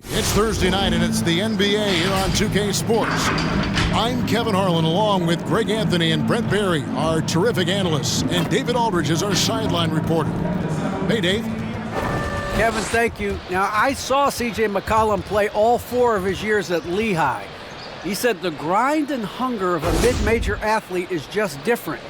It's Thursday night, and it's the NBA here on 2K Sports. I'm Kevin Harlan, along with Greg Anthony and Brent Barry, our terrific analysts, and David Aldridge is our sideline reporter. Hey, Dave. Kevin, thank you. Now, I saw C.J. McCollum play all 4 of his years at Lehigh. He said the grind and hunger of a mid-major athlete is just different.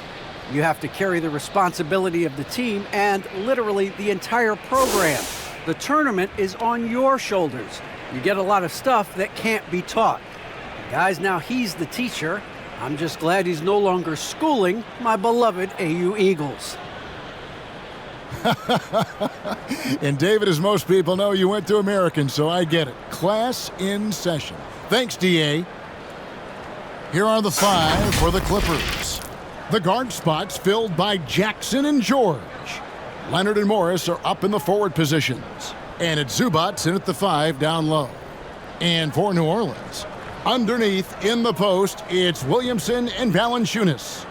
You have to carry the responsibility of the team and literally the entire program. The tournament is on your shoulders. You get a lot of stuff that can't be taught. Guys, now he's the teacher. I'm just glad he's no longer schooling my beloved AU Eagles. And David, as most people know, you went to American, so I get it. Class in session. Thanks, D.A. Here are the 5 for the Clippers. The guard spots filled by Jackson and George. Leonard and Morris are up in the forward positions. And it's Zubats in at the 5 down low. And for New Orleans, underneath in the post, it's Williamson and Valanciunas.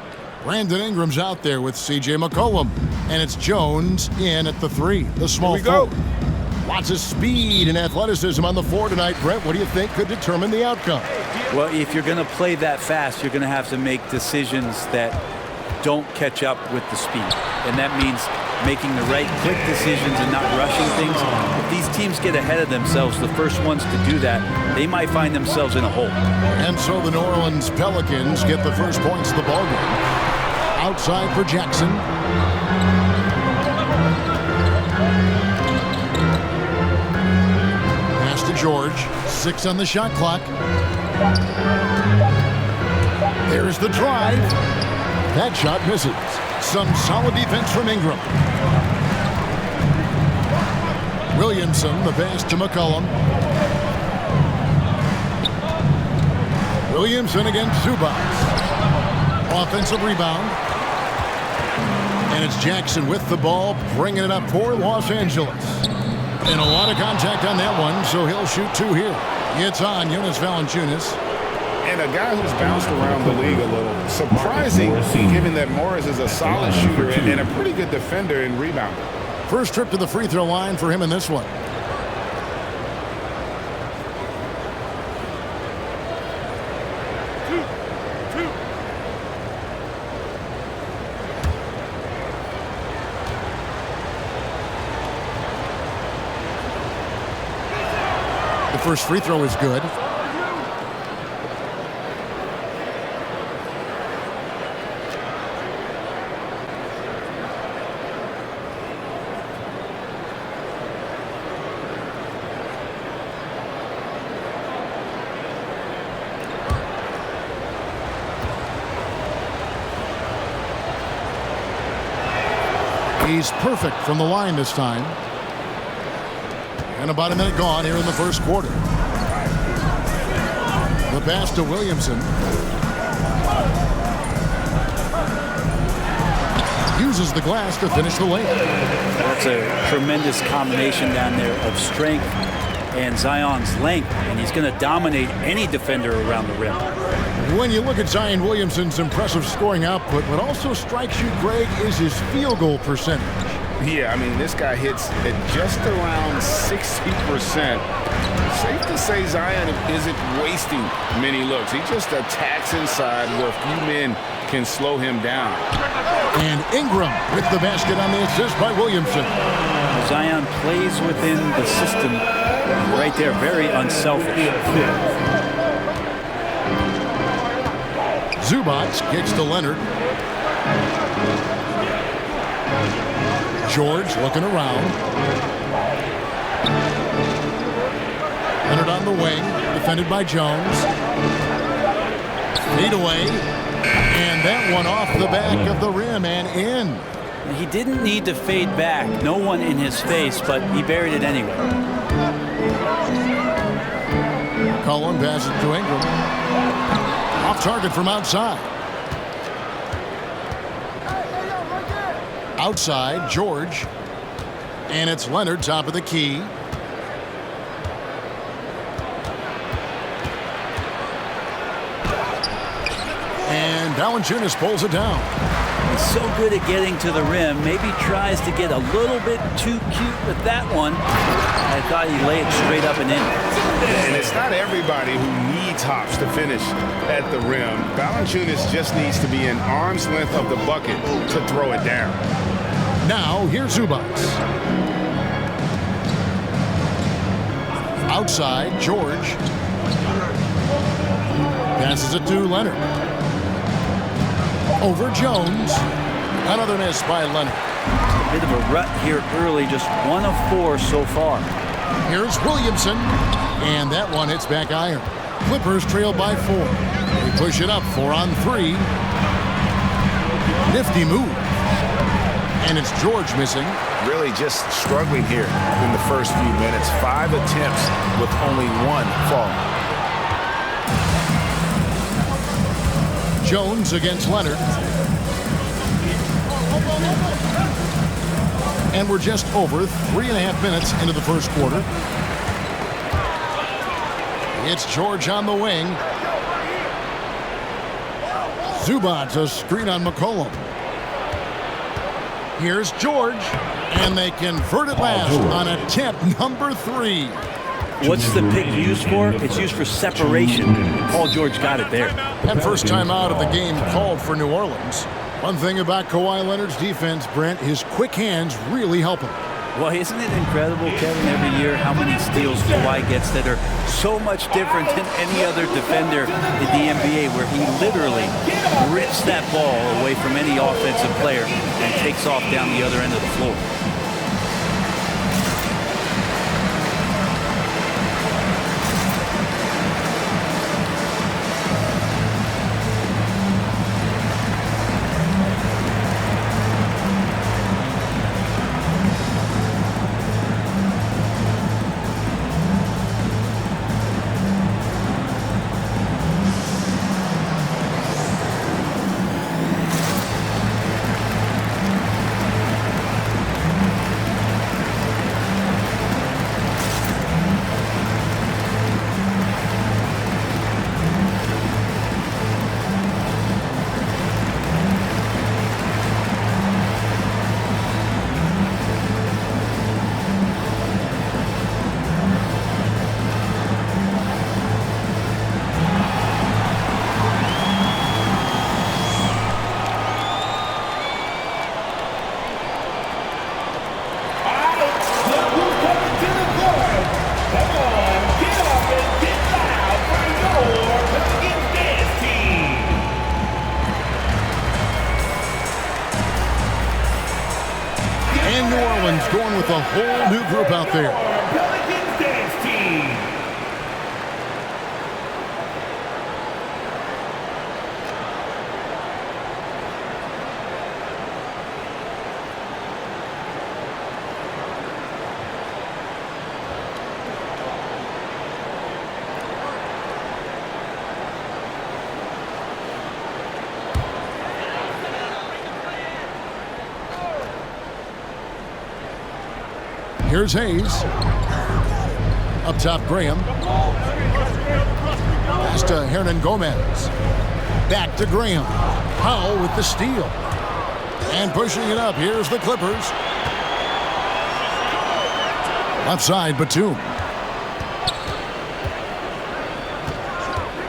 Brandon Ingram's out there with C.J. McCollum. And it's Jones in at the 3, the small forward. Lots of speed and athleticism on the floor tonight. Brett, what do you think could determine the outcome? Well, if you're going to play that fast, you're going to have to make decisions that don't catch up with the speed. And that means making the right quick decisions and not rushing things. If these teams get ahead of themselves, the first ones to do that, they might find themselves in a hole. And so the New Orleans Pelicans get the first points of the ballgame. Outside for Jackson. Pass to George. 6 on the shot clock. There's the drive. That shot misses. Some solid defense from Ingram. Williamson, the pass to McCollum. Williamson against Zubats. Offensive rebound. And it's Jackson with the ball, bringing it up for Los Angeles. And a lot of contact on that one, so he'll shoot 2 here. It's on Jonas Valanciunas. And a guy who's bounced around the league a little. Surprising, given that Morris is a solid shooter and a pretty good defender and rebounder. First trip to the free throw line for him in this one. The first free throw is good. He's perfect from the line this time. And about a minute gone here in the first quarter. The pass to Williamson. Uses the glass to finish the layup. That's a tremendous combination down there of strength and Zion's length, and he's going to dominate any defender around the rim. When you look at Zion Williamson's impressive scoring output, what also strikes you, Greg, is his field goal percentage. Yeah, I mean, this guy hits at just around 60%. Safe to say Zion isn't wasting many looks. He just attacks inside where few men can slow him down. And Ingram with the basket on the assist by Williamson. Zion plays within the system right there, very unselfish. Zubats kicks to Leonard. George looking around. Leonard on the wing, defended by Jones. Feed away. And that one off the back of the rim and in. He didn't need to fade back. No one in his face, but he buried it anyway. Cullen passes to Ingram. Off target from outside. Outside, George. And it's Leonard, top of the key. And Valanciunas pulls it down. He's so good at getting to the rim. Maybe tries to get a little bit too cute with that one. I thought he'd lay it straight up and in. And it's not everybody who needs hops to finish at the rim. Valanciunas just needs to be an arm's length of the bucket to throw it down. Now, here's Zubac. Outside, George. Passes it to Leonard. Over Jones. Another miss by Leonard. A bit of a rut here early, just 1 of 4 so far. Here's Williamson. And that one hits back iron. Clippers trail by 4. They push it up 4 on 3. Nifty move. And it's George missing. Really just struggling here in the first few minutes. 5 attempts with only 1 falling. Jones against Leonard. And we're just over 3.5 minutes into the first quarter. It's George on the wing. Zubac, a screen on McCollum. Here's George, and they convert it last on attempt number 3. What's the pick used for? It's used for separation. Paul George got it there. And first time out of the game called for New Orleans. One thing about Kawhi Leonard's defense, Brent, his quick hands really help him. Well, isn't it incredible, Kevin, every year how many steals Kawhi gets that are so much different than any other defender in the NBA, where he literally rips that ball away from any offensive player and takes off down the other end of the floor. Going with a whole new group out there. Pelicans dance team. Here's Hayes. Up top, Graham. Pass to Hernan Gomez. Back to Graham. Powell with the steal. And pushing it up. Here's the Clippers. Left side, Batum.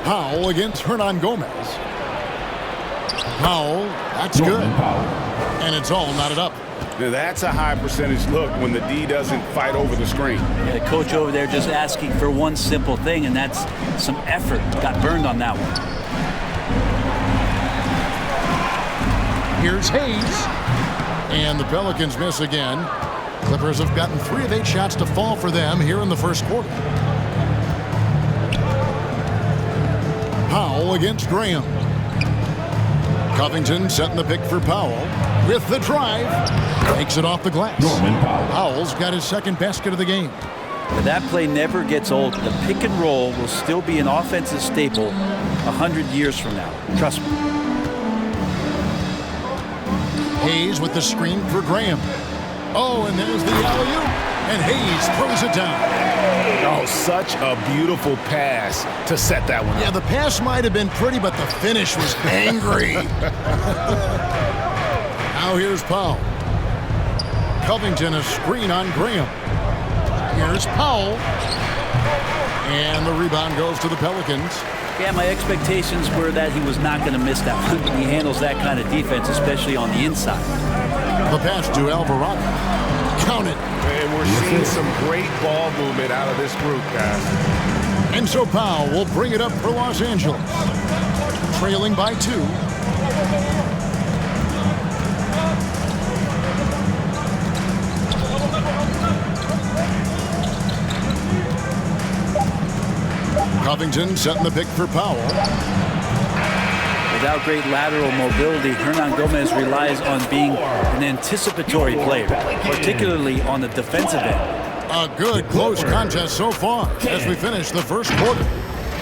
Powell against Hernan Gomez. Powell, that's good. And it's all knotted up. Now that's a high percentage look when the D doesn't fight over the screen. Yeah, the coach over there just asking for one simple thing, and that's some effort. Got burned on that one. Here's Hayes. And the Pelicans miss again. Clippers have gotten 3 of 8 shots to fall for them here in the first quarter. Powell against Graham. Covington setting the pick for Powell. With the drive, takes it off the glass. Powell's got his second basket of the game. But that play never gets old. The pick and roll will still be an offensive staple 100 years from now. Trust me. Hayes with the screen for Graham. Oh, and there's the alley-oop. And Hayes throws it down. Oh, such a beautiful pass to set that one up. Yeah, the pass might have been pretty, but the finish was angry. Now here's Powell. Covington a screen on Graham. Here's Powell. And the rebound goes to the Pelicans. Yeah, my expectations were that he was not going to miss that one. He handles that kind of defense, especially on the inside. The pass to Alvarado. Count it. And we're seeing some great ball movement out of this group, guys. And so Powell will bring it up for Los Angeles. Trailing by 2. Covington setting the pick for Powell. Without great lateral mobility, Hernan Gomez relies on being an anticipatory player, particularly on the defensive end. A good close contest so far as we finish the first quarter.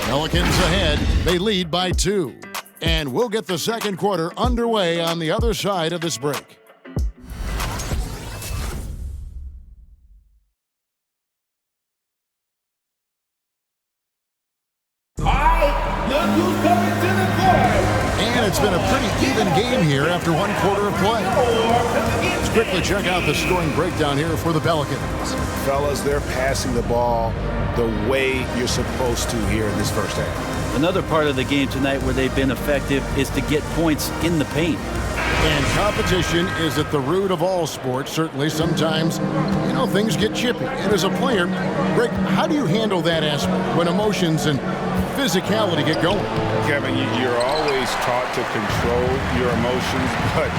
Pelicans ahead. They lead by 2. And we'll get the second quarter underway on the other side of this break. And it's been a pretty even game here after one quarter of play. Let's quickly check out the scoring breakdown here for the Pelicans. Fellas, they're passing the ball the way you're supposed to here in this first half. Another part of the game tonight where they've been effective is to get points in the paint. And competition is at the root of all sports. Certainly, sometimes, things get chippy. And as a player, Greg, how do you handle that aspect when emotions and physicality get going? Kevin, you're always taught to control your emotions, but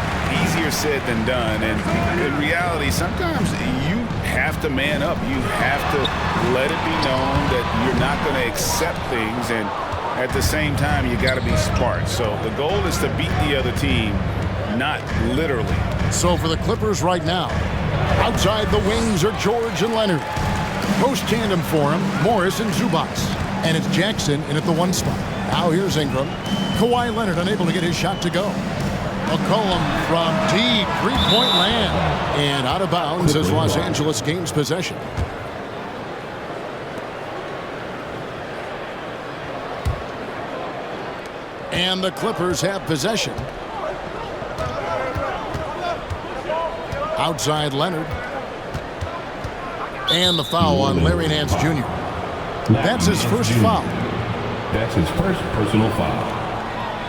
easier said than done. And in reality, sometimes you have to man up. You have to let it be known that you're not going to accept things. And at the same time, you got to be smart. So the goal is to beat the other team, not literally. So for the Clippers right now, outside the wings are George and Leonard. Post tandem for him, Morris and Zubac. And it's Jackson in at the 1 spot. Now here's Ingram. Kawhi Leonard unable to get his shot to go. McCollum from deep three-point land. And out of bounds as Los Angeles gains possession. And the Clippers have possession. Outside Leonard. And the foul on Larry Nance Jr. That's his first foul. That's his first personal foul.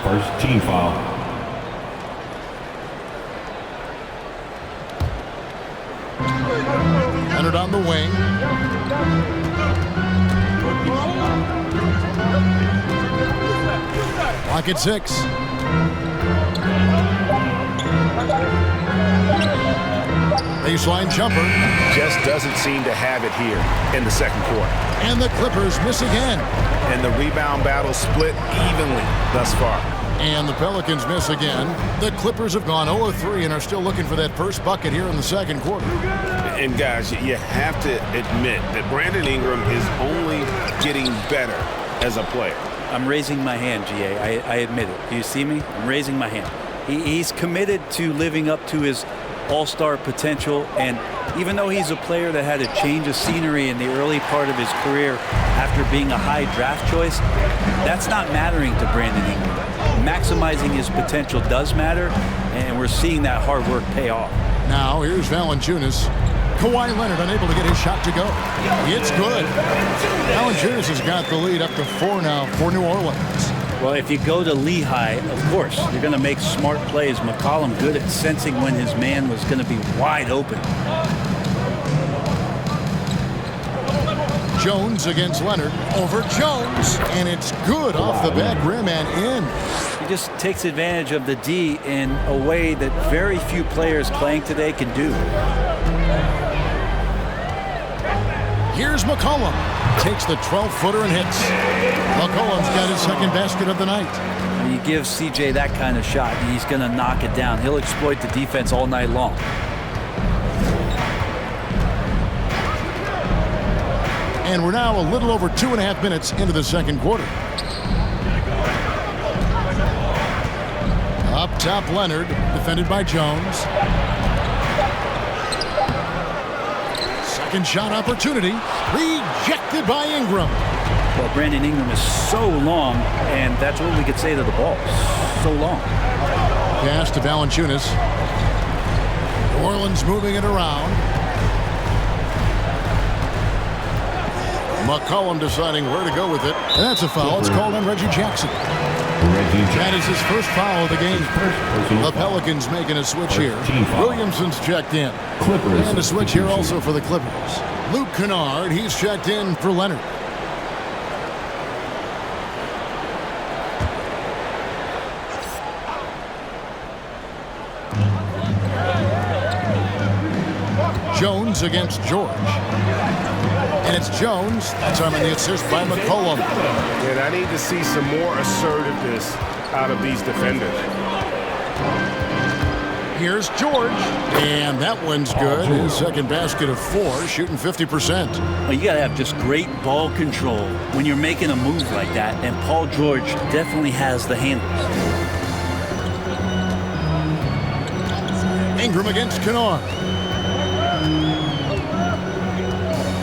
First team foul. Leonard on the wing. Clock at 6. Baseline jumper. Just doesn't seem to have it here in the second quarter. And the Clippers miss again. And the rebound battle split evenly thus far. And the Pelicans miss again. The Clippers have gone 0 of 3 and are still looking for that first bucket here in the second quarter. And guys, you have to admit that Brandon Ingram is only getting better as a player. I'm raising my hand, GA. I admit it. Do you see me? I'm raising my hand. He's committed to living up to his all-star potential, and even though he's a player that had a change of scenery in the early part of his career after being a high draft choice, that's not mattering to Brandon Ingram. Maximizing his potential does matter, and we're seeing that hard work pay off. Now here's Valanciunas. Kawhi Leonard unable to get his shot to go. It's good. Valanciunas has got the lead up to 4 now for New Orleans. Well, if you go to Lehigh, of course, you're going to make smart plays. McCollum good at sensing when his man was going to be wide open. Jones against Leonard. Over Jones. And it's good off the back rim and in. He just takes advantage of the D in a way that very few players playing today can do. Here's McCollum. Takes the 12-footer and hits. McCollum's got his second basket of the night. When you give CJ that kind of shot, he's going to knock it down. He'll exploit the defense all night long. And we're now a little over 2.5 minutes into the second quarter. Up top, Leonard, defended by Jones. Second shot opportunity, rejected by Ingram. Well, Brandon Ingram is so long, and that's what we could say to the ball. So long. Pass to Valanciunas. Orleans moving it around. McCollum deciding where to go with it. And that's a foul. It's called on Reggie Jackson. That is his first foul of the game. The Pelicans making a switch here. Williamson's checked in. And a switch here also for the Clippers. Luke Kennard, he's checked in for Leonard. Jones against George. And it's Jones. That's on the assist by McCollum. And I need to see some more assertiveness out of these defenders. Here's George. And that one's good. His second basket of 4, shooting 50%. Well, you got to have just great ball control when you're making a move like that. And Paul George definitely has the handles. Ingram against Kennard.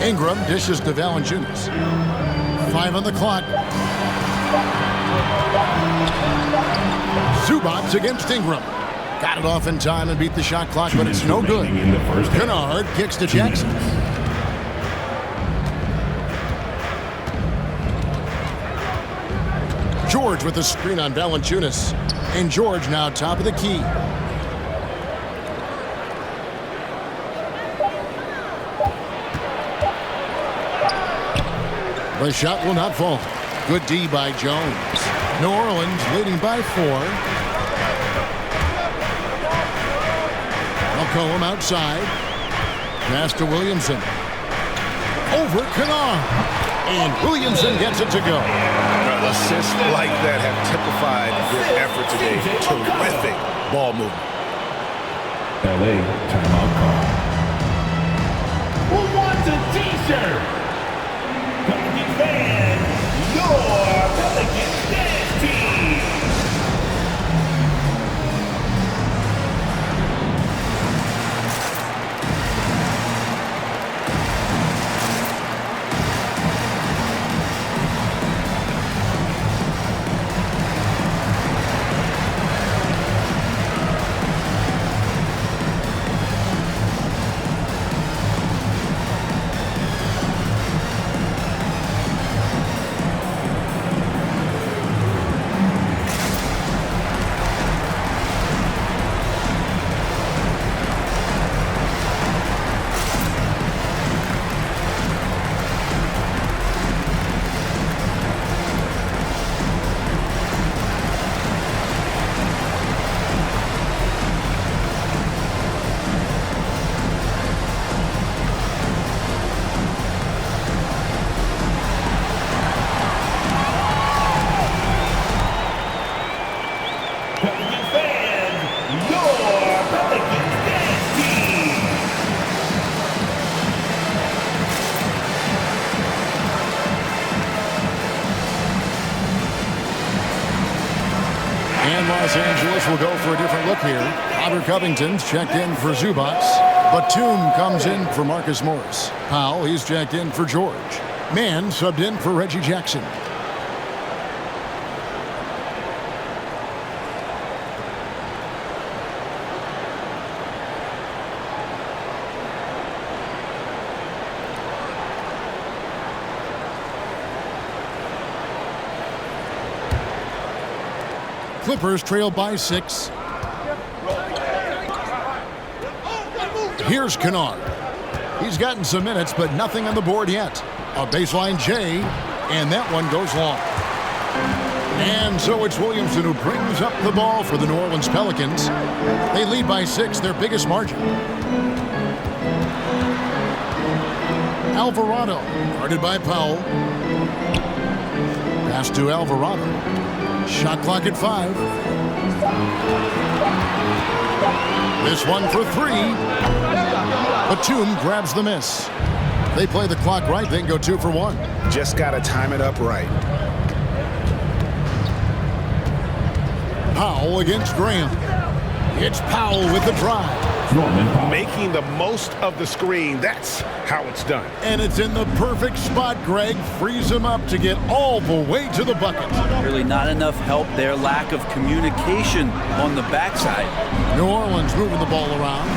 Ingram dishes to Valanciunas. 5 on the clock. Zubac against Ingram. Got it off in time and beat the shot clock, but it's no good. Kennard kicks to Jackson. George with the screen on Valanciunas. And George now top of the key. The shot will not fall. Good D by Jones. New Orleans leading by 4. McCollum outside. Pass to Williamson. Over Kennard. And Williamson gets it to go. Assists like that have typified their effort today. Terrific ball movement. LA timeout call. Who wants a t-shirt? Pelicans fans, your Pelicans dance team. And Los Angeles will go for a different look here. Robert Covington's checked in for Zubac. Batum comes in for Marcus Morris. Powell, he's checked in for George. Mann subbed in for Reggie Jackson. Clippers trail by 6. Here's Kennard. He's gotten some minutes, but nothing on the board yet. A baseline J, and that one goes long. And so it's Williamson who brings up the ball for the New Orleans Pelicans. They lead by 6, their biggest margin. Alvarado, guarded by Powell. Pass to Alvarado. Shot clock at 5. This one for 3. Batum grabs the miss. They play the clock right, they can go 2 for 1. Just got to time it up right. Powell against Graham. It's Powell with the drive. Making the most of the screen. That's how it's done. And it's in the perfect spot, Greg. Frees him up to get all the way to the bucket. Really not enough help there. Lack of communication on the backside. New Orleans moving the ball around.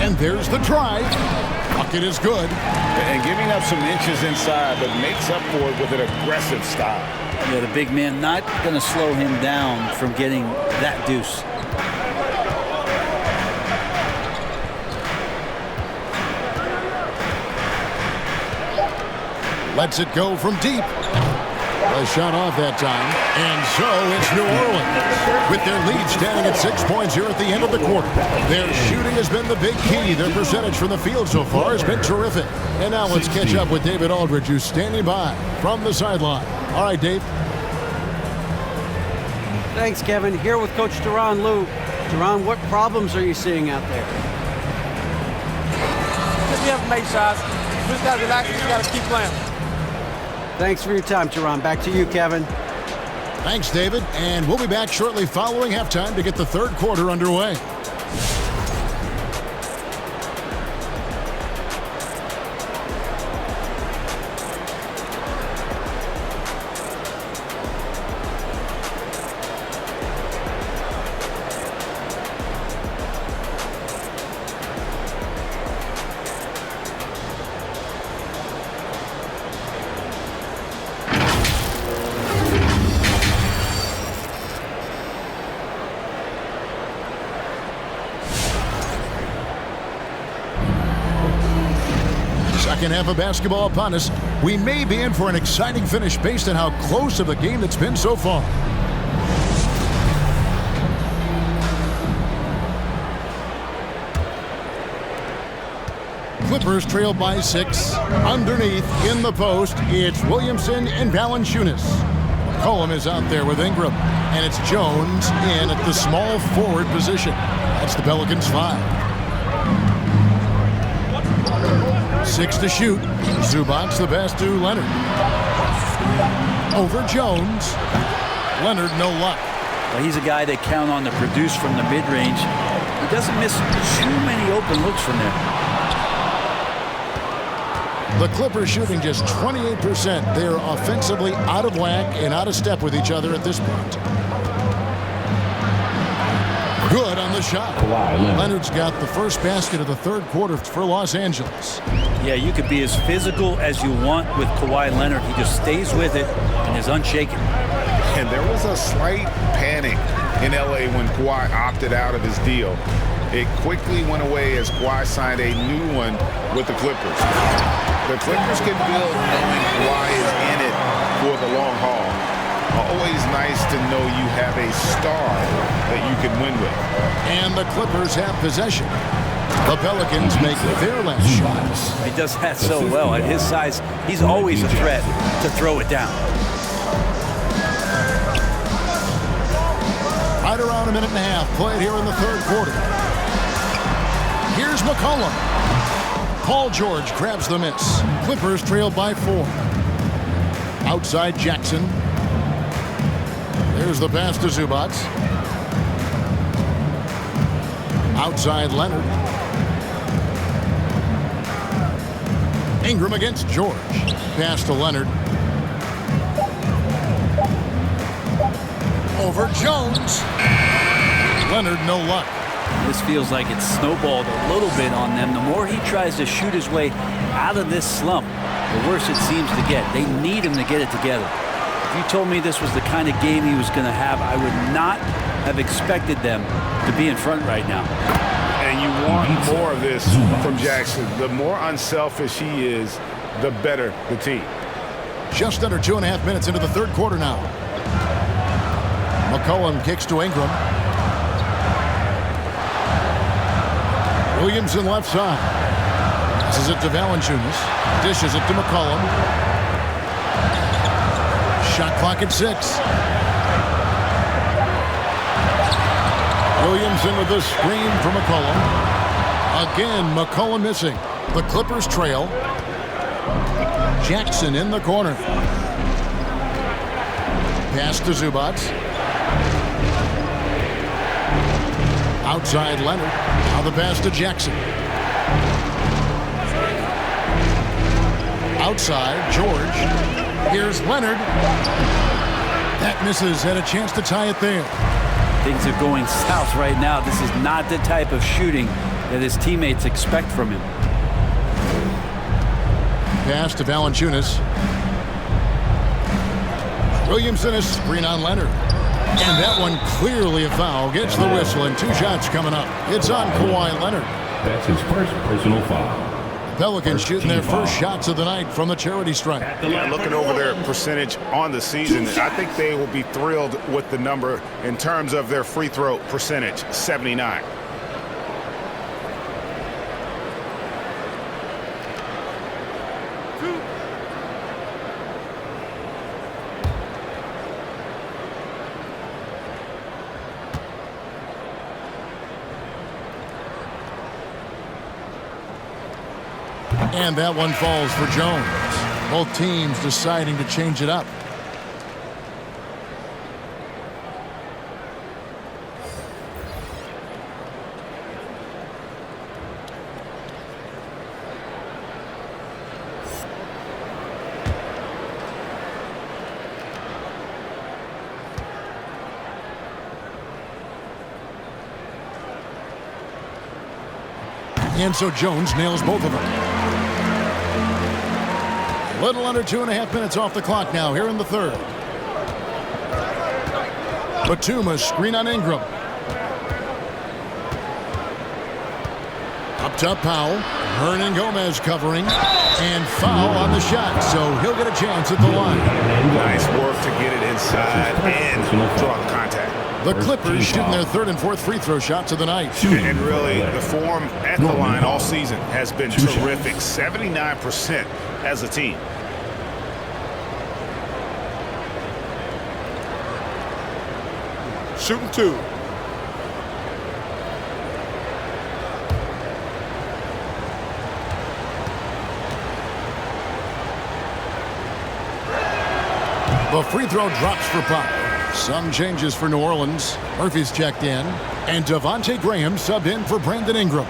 And there's the drive. Bucket is good. And giving up some inches inside, but makes up for it with an aggressive style. Yeah, the big man not going to slow him down from getting that deuce. Lets it go from deep. A shot off that time. And so it's New Orleans with their lead standing at 6 points here at the end of the quarter. Their shooting has been the big key. Their percentage from the field so far has been terrific. And now let's catch up with David Aldridge, who's standing by from the sideline. All right, Dave. Thanks, Kevin. Here with Coach Duran Lou. Duran, what problems are you seeing out there? Just be able to make shots. We just got to relax. We just got to keep playing. Thanks for your time, Duran. Back to you, Kevin. Thanks, David. And we'll be back shortly following halftime to get the third quarter underway. Second half of basketball upon us. We may be in for an exciting finish based on how close of a game it's been so far. Clippers trail by 6. Underneath, in the post, it's Williamson and Valanciunas. McCollum is out there with Ingram. And it's Jones in at the small forward position. That's the Pelicans 5. 6 to shoot. Zubac the pass to Leonard. Over Jones. Leonard, no luck. Well, he's a guy they count on to produce from the mid-range. He doesn't miss too many open looks from there. The Clippers shooting just 28%. They're offensively out of whack and out of step with each other at this point. Good on the shot. Leonard's got the first basket of the third quarter for Los Angeles. Yeah, you could be as physical as you want with Kawhi Leonard. He just stays with it and is unshaken. And there was a slight panic in L.A. when Kawhi opted out of his deal. It quickly went away as Kawhi signed a new one with the Clippers. The Clippers can build knowing Kawhi is in it for the long haul. Always nice to know you have a star that you can win with. And the Clippers have possession. The Pelicans make their last shot. He does that so well. At his size, he's always a threat to throw it down. Right around a minute and a half played here in the third quarter. Here's McCollum. Paul George grabs the miss. Clippers trail by 4. Outside Jackson. There's the pass to Zubac. Outside Leonard. Ingram against George. Pass to Leonard. Over Jones. Leonard, no luck. This feels like it's snowballed a little bit on them. The more he tries to shoot his way out of this slump, the worse it seems to get. They need him to get it together. If you told me this was the kind of game he was going to have, I would not have expected them to be in front right now. And you want more of this from Jackson. The more unselfish he is, the better the team. Just under 2.5 minutes into the third quarter now. McCollum kicks to Ingram. Williamson left side. Passes it to Valanciunas. Dishes it to McCollum. Shot clock at 6. Williamson with the screen for McCollum. Again, McCollum missing. The Clippers trail. Jackson in the corner. Pass to Zubac. Outside Leonard. Now the pass to Jackson. Outside George. Here's Leonard. That misses. Had a chance to tie it there. Things are going south right now. This is not the type of shooting that his teammates expect from him. Pass to Valanciunas. Williamson is screen on Leonard. And that one clearly a foul. Gets the whistle, and 2 shots coming up. It's on Kawhi Leonard. That's his first personal foul. Pelicans shooting their first shots of the night from the charity stripe. Yeah, looking over their percentage on the season, I think they will be thrilled with the number in terms of their free throw percentage, 79. And that one falls for Jones. Both teams deciding to change it up. And so Jones nails both of them. Little under 2.5 minutes off the clock now here in the third. Batum, a screen on Ingram. Up top, Powell. Hernan Gomez covering. And foul on the shot, so he'll get a chance at the line. Nice work to get it inside and draw the contact. The Clippers shooting their third and fourth free throw shots of the night. And really, the form at the line all season has been terrific. 79% as a team. Shooting 2. The free throw drops for Pop. Some changes for New Orleans. Murphy's checked in. And Devontae Graham subbed in for Brandon Ingram.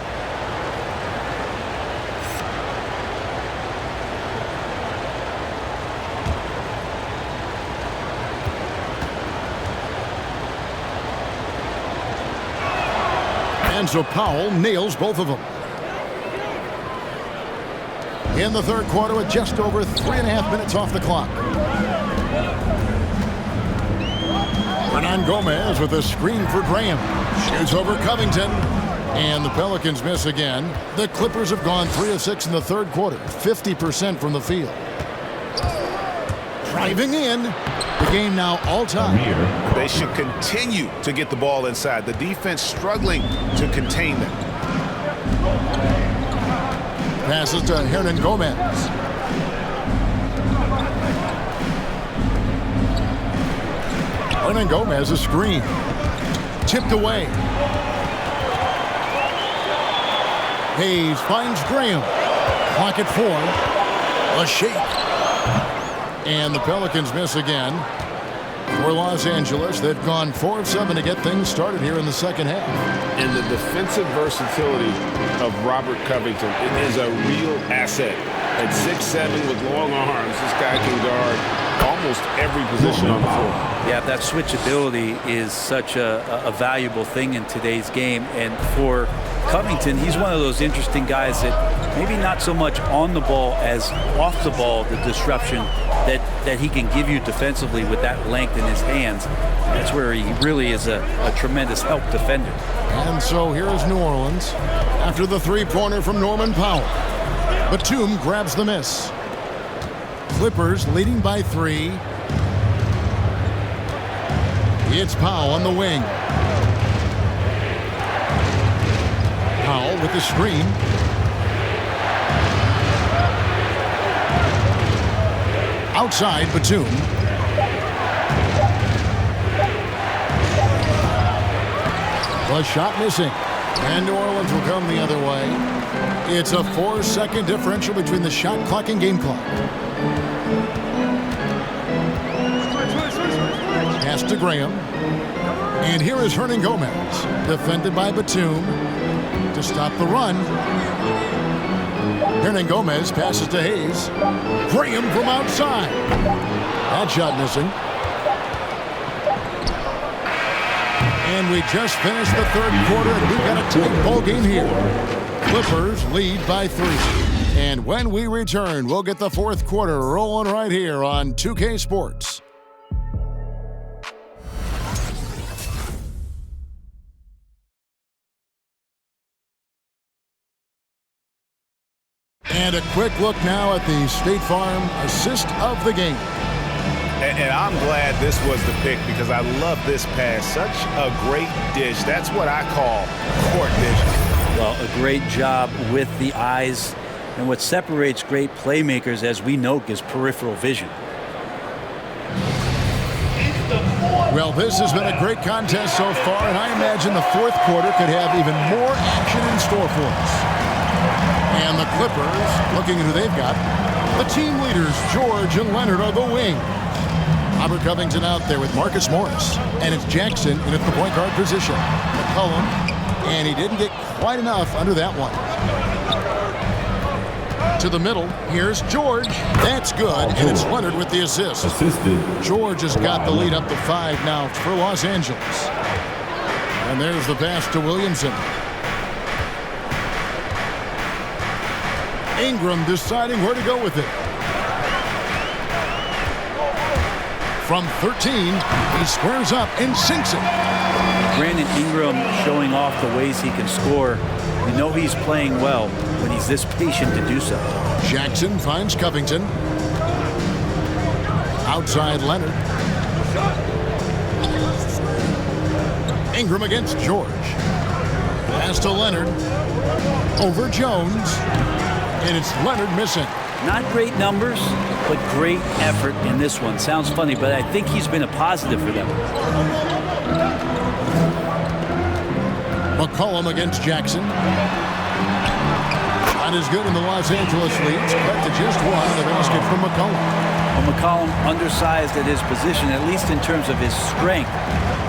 And so Powell nails both of them. In the third quarter with just over 3.5 minutes off the clock. Hernan Gomez with a screen for Graham. Shoots over Covington. And the Pelicans miss again. The Clippers have gone 3 of 6 in the third quarter. 50% from the field. Driving in. The game now all-time. They should continue to get the ball inside. The defense struggling to contain them. Passes to Hernan Gomez. Hernan Gomez, a screen. Tipped away. Hayes finds Graham. Clock at 4. A shake. And the Pelicans miss again. For Los Angeles, they've gone 4 of 7 to get things started here in the second half. And the defensive versatility of Robert Covington, it is a real asset. At 6'7" with long arms, this guy can guard almost every position on the floor. Yeah, that switchability is such a valuable thing in today's game. And for Covington, he's one of those interesting guys that maybe not so much on the ball as off the ball, the disruption that he can give you defensively with that length in his hands. That's where he really is a tremendous help defender. And so here is New Orleans after the three-pointer from Norman Powell. Batum grabs the miss. Clippers leading by 3. It's Powell on the wing. Powell with the screen. Outside, Batum. The shot missing. And New Orleans will come the other way. It's a 4-second differential between the shot clock and game clock. Pass to Graham. And here is Hernan Gomez. Defended by Batum. To stop the run. Hernan Gomez passes to Hayes. Graham from outside. That shot missing. And we just finished the third quarter, and we've got a tight ball game here. Clippers lead by 3. And when we return, we'll get the fourth quarter rolling right here on 2K Sports. And a quick look now at the State Farm assist of the game. And I'm glad this was the pick because I love this pass. Such a great dish. That's what I call court vision. Well, a great job with the eyes. And what separates great playmakers, as we know, is peripheral vision. Well, this has been a great contest so far, and I imagine the fourth quarter could have even more action in store for us. And the Clippers, looking at who they've got, the team leaders, George and Leonard, are the wing. Robert Covington out there with Marcus Morris. And it's Jackson in at the point guard position. McCollum, and he didn't get quite enough under that one. To the middle, here's George. That's good, and it's Leonard with the assist. George has got the lead up to 5 now for Los Angeles. And there's the pass to Williamson. Ingram deciding where to go with it. From 13, he squares up and sinks it. Brandon Ingram showing off the ways he can score. You know he's playing well when he's this patient to do so. Jackson finds Covington. Outside Leonard. Ingram against George. Pass to Leonard. Over Jones. And it's Leonard missing. Not great numbers, but great effort in this one. Sounds funny, but I think he's been a positive for them. McCollum against Jackson. Not as good in the Los Angeles leads, but to just one. The basket from McCollum. Well, McCollum undersized at his position, at least in terms of his strength.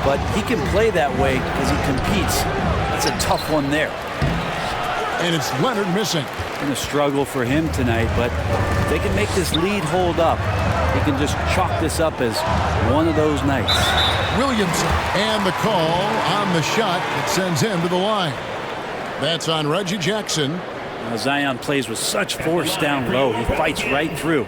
But he can play that way because he competes. That's a tough one there. And it's Leonard missing. Been a struggle for him tonight, but if they can make this lead hold up, he can just chalk this up as one of those nights. Williamson, and the call on the shot that sends him to the line. That's on Reggie Jackson. Now Zion plays with such force down low. He fights right through.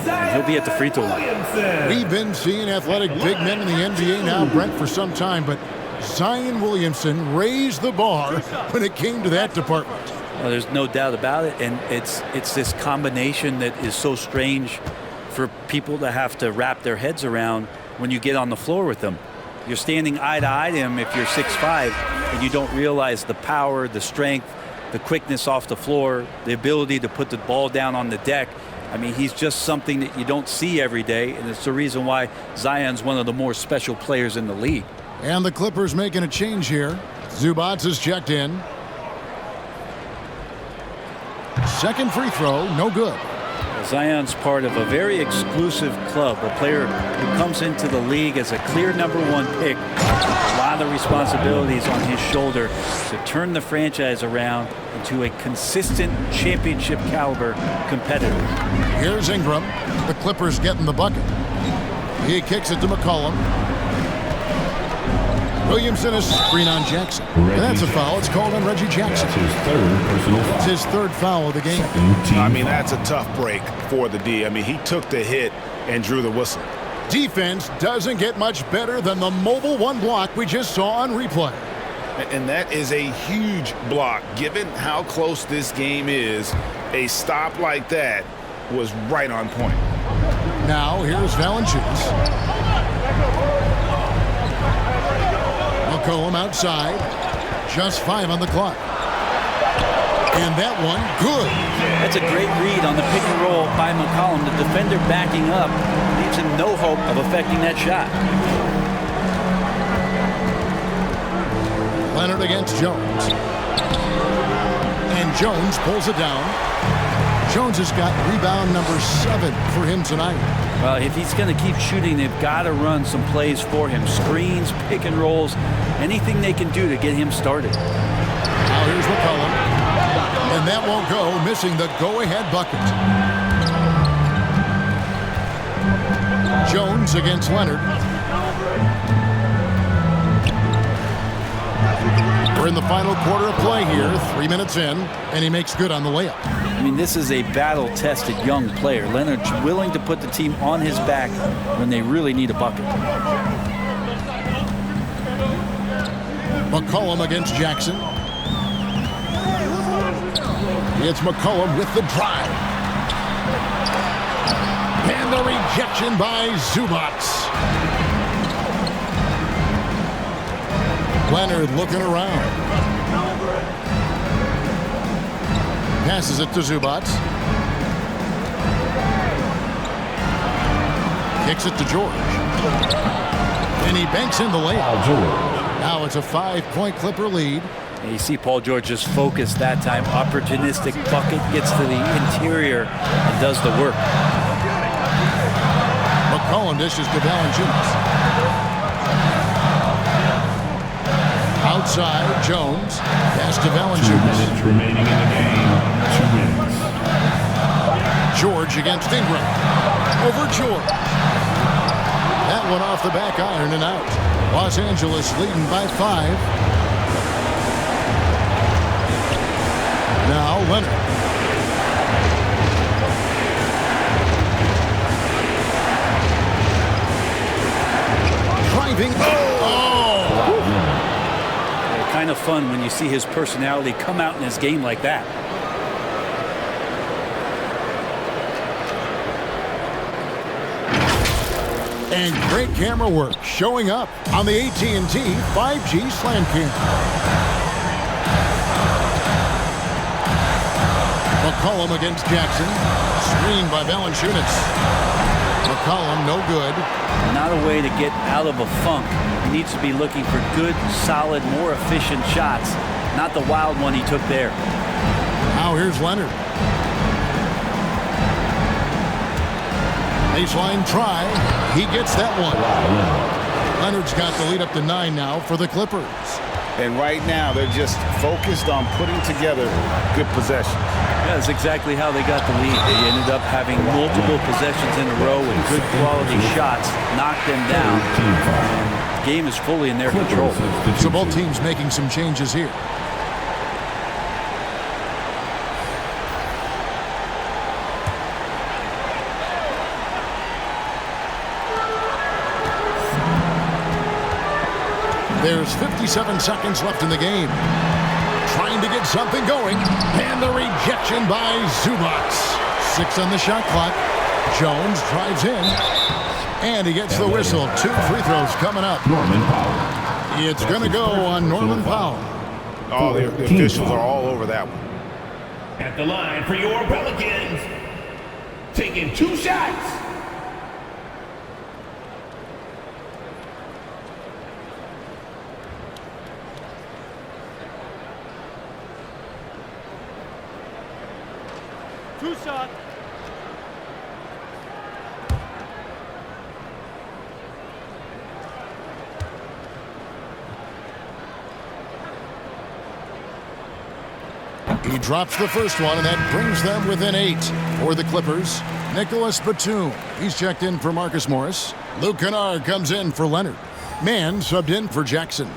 And he'll be at the free throw line. We've been seeing athletic big men in the NBA now, Brent, for some time, but Zion Williamson raised the bar when it came to that department. Well, there's no doubt about it, and it's this combination that is so strange for people to have to wrap their heads around when you get on the floor with them. You're standing eye to eye to him if you're 6'5", and you don't realize the power, the strength, the quickness off the floor, the ability to put the ball down on the deck. I mean, he's just something that you don't see every day, and it's the reason why Zion's one of the more special players in the league. And the Clippers making a change here. Zubats has checked in. Second free throw, no good. Zion's part of a very exclusive club, a player who comes into the league as a clear #1 pick. A lot of responsibilities on his shoulder to turn the franchise around into a consistent championship caliber competitor. Here's Ingram. The Clippers getting the bucket. He kicks it to McCollum. Williamson is screen on Jackson. And that's a foul. It's called on Reggie Jackson. It's his third foul of the game. I mean, that's a tough break for the D. I mean, he took the hit and drew the whistle. Defense doesn't get much better than the mobile one block we just saw on replay. And that is a huge block. Given how close this game is, a stop like that was right on point. Now, here's Valanciunas. McCollum outside. Just 5 on the clock. And that one, good. That's a great read on the pick and roll by McCollum. The defender backing up leaves him no hope of affecting that shot. Leonard against Jones. And Jones pulls it down. Jones has got rebound number 7 for him tonight. Well, if he's going to keep shooting, they've got to run some plays for him. Screens, pick and rolls, anything they can do to get him started. Now here's McCollum. And that won't go, missing the go-ahead bucket. Jones against Leonard. We're in the final quarter of play here, 3 minutes in, and he makes good on the layup. I mean, this is a battle-tested young player. Leonard's willing to put the team on his back when they really need a bucket. McCollum against Jackson. It's McCollum with the drive. And the rejection by Zubac. Leonard looking around. Passes it to Zubac. Kicks it to George. And he banks in the layup. Now it's a 5-point Clipper lead. And you see Paul George just focused that time. Opportunistic bucket, gets to the interior and does the work. McCollum dishes to Valanciunas. Outside, Jones. Pass to 2 Valanciunas. minutes remaining in the game. 2 minutes. George against Ingram. Over George. That one off the back iron and out. Los Angeles leading by 5. Now Leonard. Driving. Kind of fun when you see his personality come out in his game like that. And great camera work showing up on the AT&T 5G Slam Cam. McCollum against Jackson. Screened by Valanciunas. McCollum no good. Not a way to get out of a funk. He needs to be looking for good, solid, more efficient shots. Not the wild one he took there. Now here's Leonard. Baseline try. He gets that one. Leonard's got the lead up to 9 now for the Clippers. And right now, they're just focused on putting together good possessions. Yeah, that's exactly how they got the lead. They ended up having multiple possessions in a row with good quality shots, knocked them down. And the game is fully in their control. So both teams making some changes here. There's 57 seconds left in the game. Trying to get something going. And the rejection by Zubac. 6 on the shot clock. Jones drives in. And he gets the whistle. 2 free throws coming up. Norman Powell. It's going to go on Norman Powell. Oh, the officials are all over that one. At the line for your Pelicans. Taking 2 shots. He drops the first one, and that brings them within 8 for the Clippers. Nicholas Batum. He's checked in for Marcus Morris. Luke Kennard comes in for Leonard. Mann subbed in for Jackson.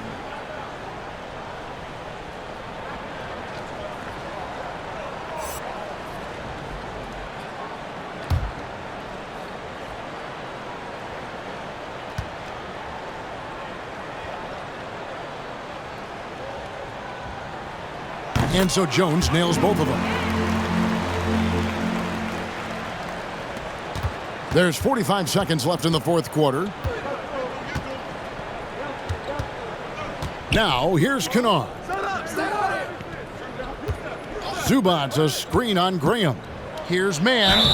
And so Jones nails both of them. There's 45 seconds left in the fourth quarter. Now, here's Kennard. Zubac, a screen on Graham. Here's Mann.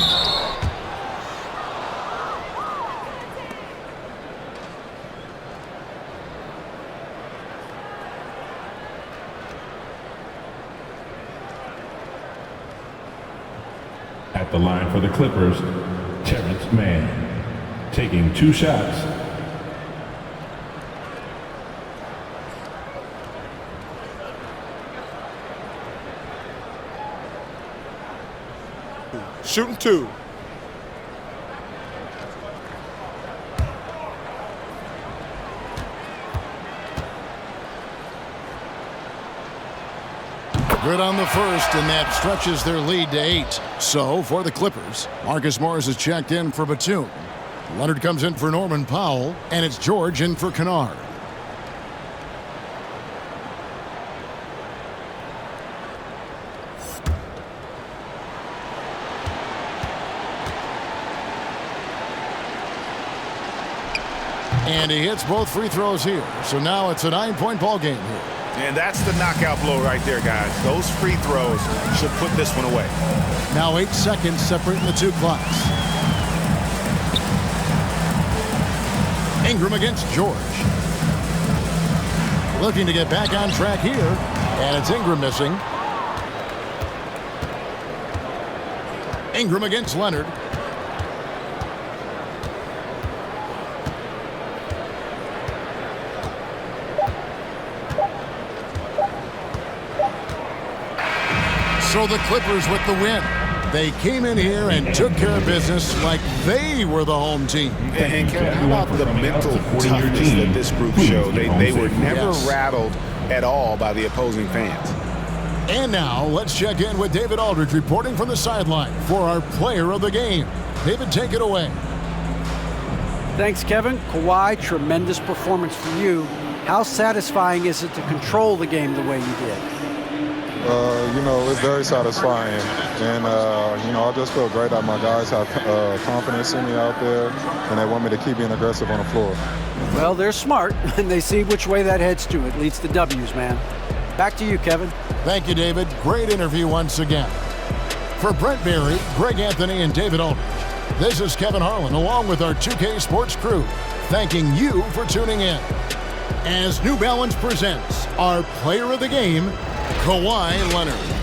At the line for the Clippers, Terrence Mann. Taking 2 shots. Shooting 2. Good on the first, and that stretches their lead to 8. So, for the Clippers, Marcus Morris is checked in for Batum. Leonard comes in for Norman Powell, and it's George in for Kennard. And he hits both free throws here. So now it's a 9-point ball game here. And that's the knockout blow right there, guys. Those free throws should put this one away. Now 8 seconds separating the two clocks. Ingram against George. Looking to get back on track here. And it's Ingram missing. Ingram against Leonard. So the Clippers with the win. They came in here and took care of business like they were the home team. And Kevin, how about the mental toughness that this group showed? They were never rattled at all by the opposing fans. And now let's check in with David Aldridge reporting from the sideline for our player of the game. David, take it away. Thanks, Kevin. Kawhi, tremendous performance for you. How satisfying is it to control the game the way you did? It's very satisfying. And, I just feel great that my guys have confidence in me out there, and they want me to keep being aggressive on the floor. Well, they're smart, and they see which way that heads to. It leads to W's, man. Back to you, Kevin. Thank you, David. Great interview once again. For Brent Berry, Greg Anthony, and David Aldridge, this is Kevin Harlan, along with our 2K Sports crew, thanking you for tuning in. As New Balance presents our player of the game, Kawhi Leonard.